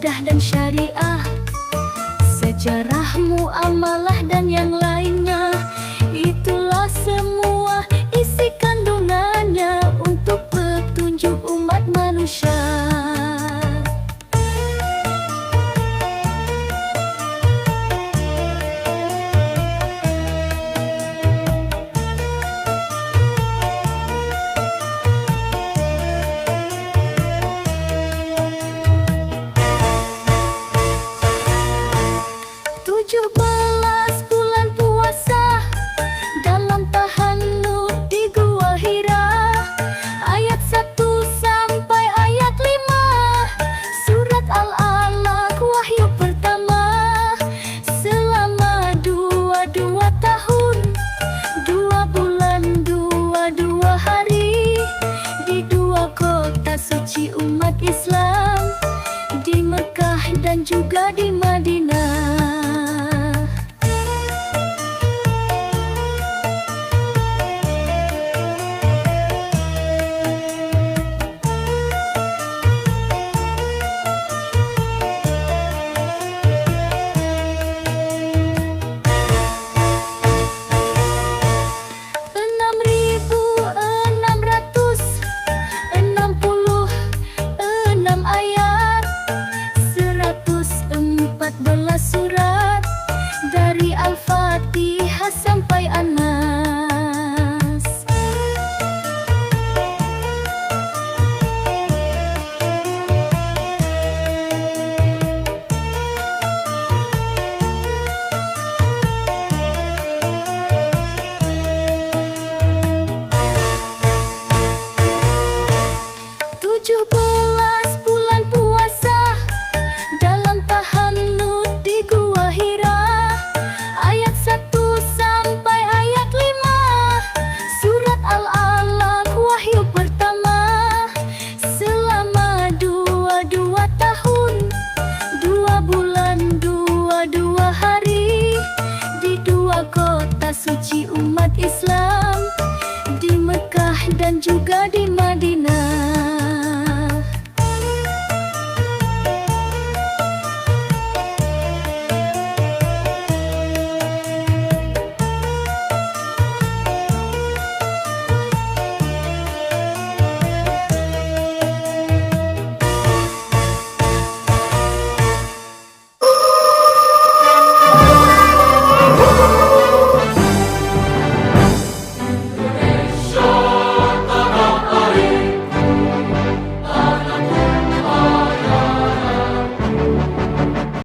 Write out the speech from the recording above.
ibadah dan syariah, sejarah, muamalah dan yang lainnya. Itulah semua isi kandungannya untuk petunjuk umat manusia. Bulan puasa dalam tahannud di Gua Hira, ayat 1 sampai ayat 5, surat Al-Alaq wahyu pertama. Selama 22 tahun, 2 bulan, 22 hari, di 2 kota suci umat Islam, di Mekah dan juga di Madinah. Surat dari Al-Fatihah sampai An-Nas. Bulan puasa dalam tahannud di Gua Hira, ayat 1 sampai ayat 5, surat Al-Alaq wahyu pertama. Selama 22 tahun, 2 bulan, 22 hari, di 2 kota suci umat Islam, di Mekah dan juga di